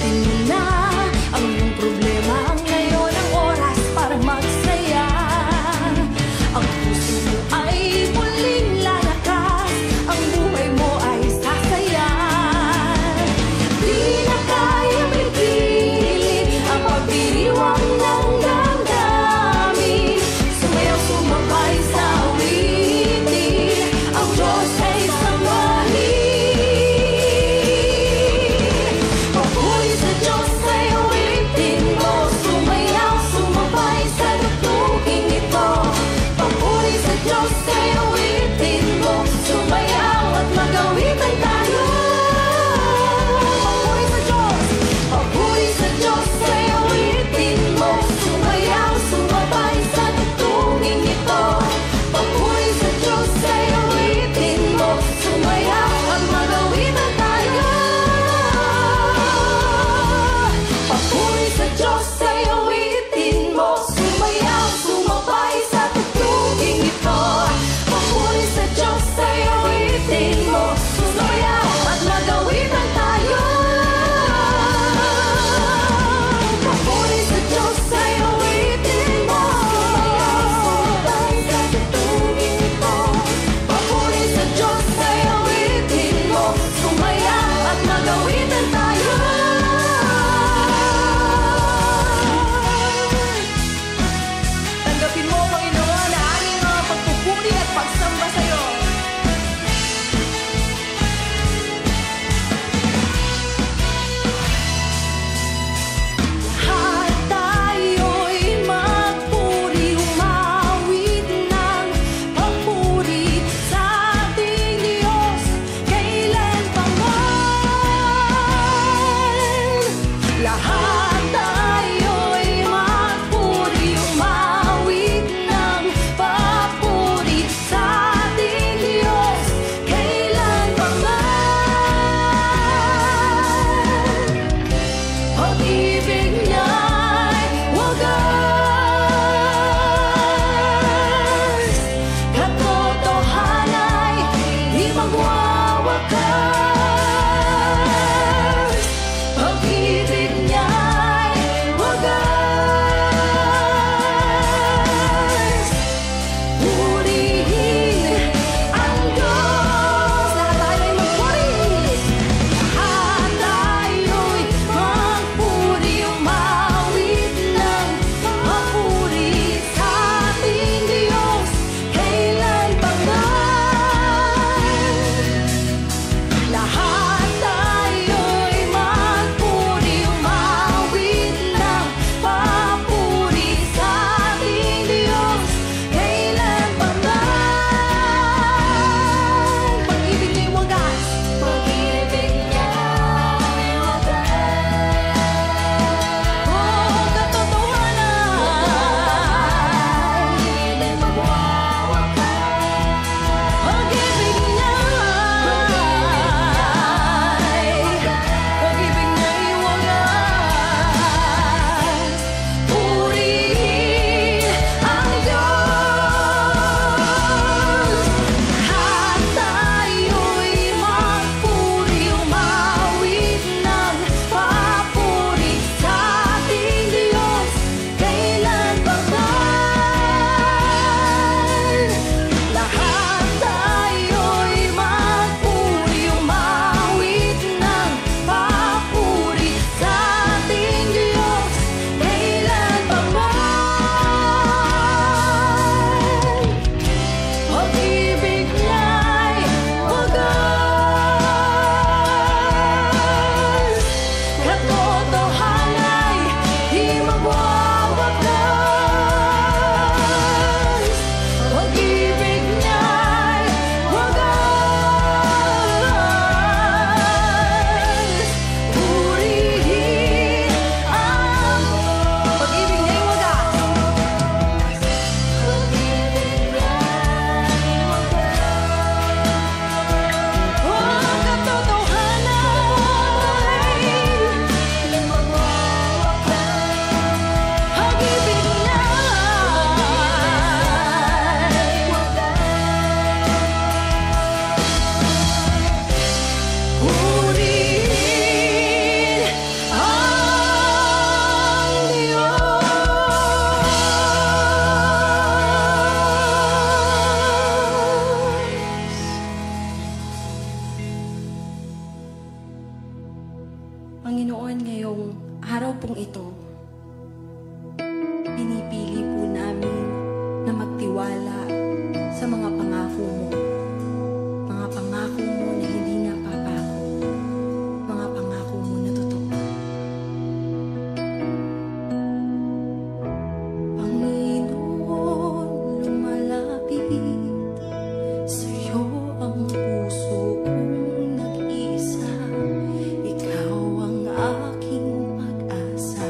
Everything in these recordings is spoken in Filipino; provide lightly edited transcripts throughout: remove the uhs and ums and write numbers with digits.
Sagutin mo na ang iyong problema. Ngayon ang oras para magsaya. Ang puso mo ay muling lalakas, ang buhay mo ay sasaya. Di na kayang pigilit ang pagdiriwang ng damdamin. Sumayaw, sumabay sa awitin, ang Diyos ay sambahin. Papuri sa Diyos. Panginoon, ngayong araw pong ito, pinipili po namin na magtiwala sa mga pangako mo. Mga pangako mo na hindi napapako. Mga pangako mo na totoo. Panginoon, lumalapit sa'yo ang puso kong nag-isa. Ikaw ang aking pag-asa.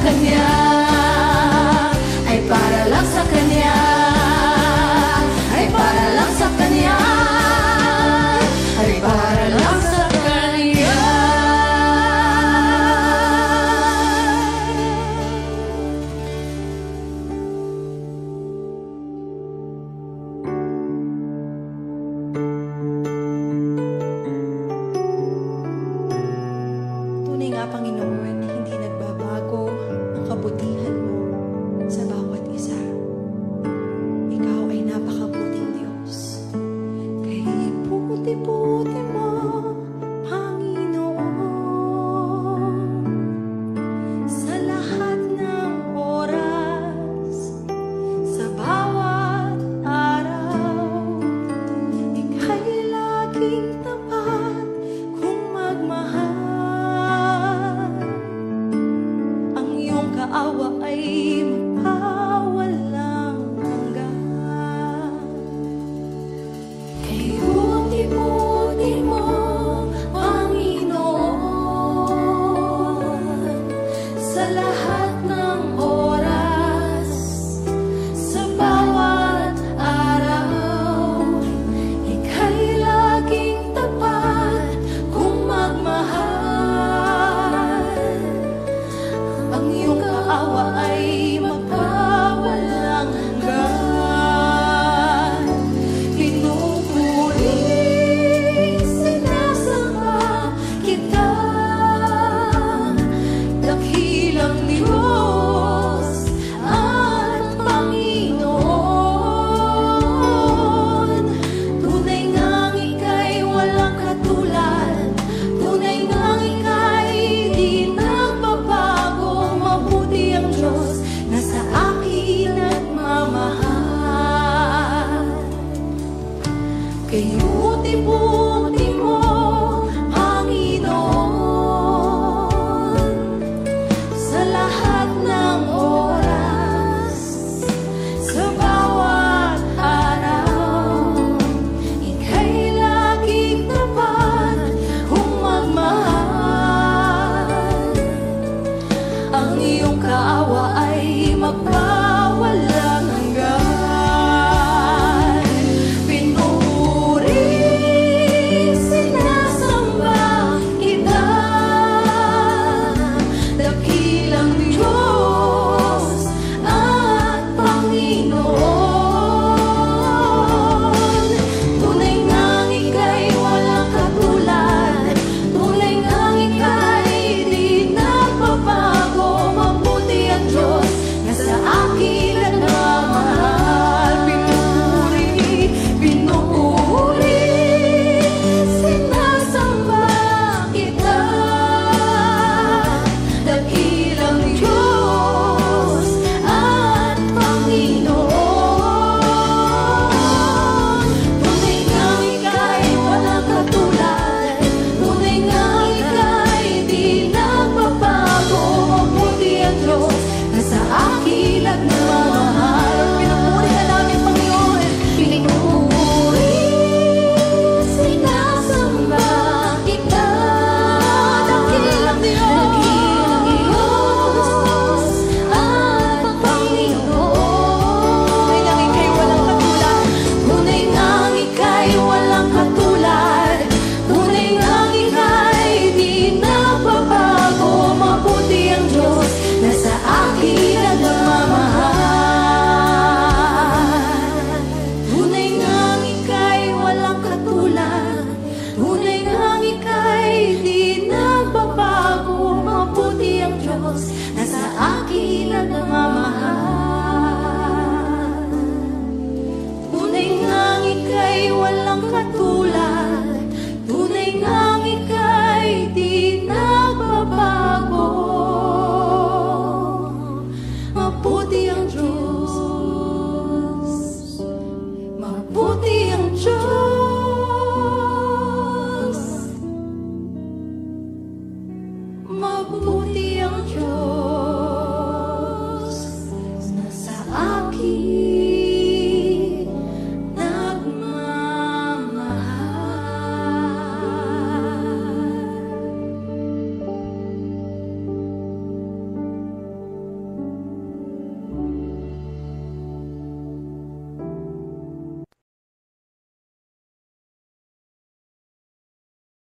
Kanya, ay para lang sa Kanya, ay para lang sa Kanya, ay para lang sa Kanya. Tunay nga, Panginoon, hindi nagbabago ang kabutihan mo sa bawat isa. Ikaw ay napakabuting Diyos. Kay puti-puti mo, Panginoon, sa lahat ng oras, sa bawat araw, ika'y laging tapat kung magmahal. Ang iyong kaawa ay magpawalang hanggan. Kay buti-buti mo, Panginoon, sa lahat ng oras, sa bawat araw, ika'y laging tapat kung magmahal. Ang iyong kaawa ay magpawalang hanggan. Pinupuri, sinasamba kita, dakilang Diyos at Panginoon. Tunay ngang ika'y walang katulad, tunay ngang ika'y di nagbabago. Mabuti ang Diyos na sa akin nagmamahal. Kay buti-buti mo, Panginoon, sa lahat ng oras, sa bawat araw, ika'y laging tapat kung magmahal. Ang iyong kaawa ay magpawalang hanggan. Pinuri, sinasamba kita, dakilang Diyos at Panginoon. Tunay ngang ika'y walang katulad, tunay ngang ika'y di nagbabago. Mabuti ang Diyos na sa akin nagmamahal. Pinupuri, pinupuri, sinasamba kita, dakilang Diyos at Panginoon. Tunay ngang ika'y walang katulad, tunay ngang ika'y di nagbabago. Mabuti ang Diyos na sa akin nagmamahal. Pinupuri ka namin, Panginoon. Pinupuri, sinasamba kita, dakilang Diyos at Panginoon. Tunay ngang ika'y walang katulad, tunay ngang ika'y di nagbabago. Mabuti ang Diyos na sa akin nagmamahal. Tunay ngang ika'y walang katulad, tunay ngang ika'y di nagbabago. Mabuti ang Diyos na sa akin nagmamahal. Tunay ngang ika'y walang katulad, tunay ngang ika'y di nagbabago. Mabuti ang Diyos, mabuti ang Diyos, mabuti ang Diyos na sa akin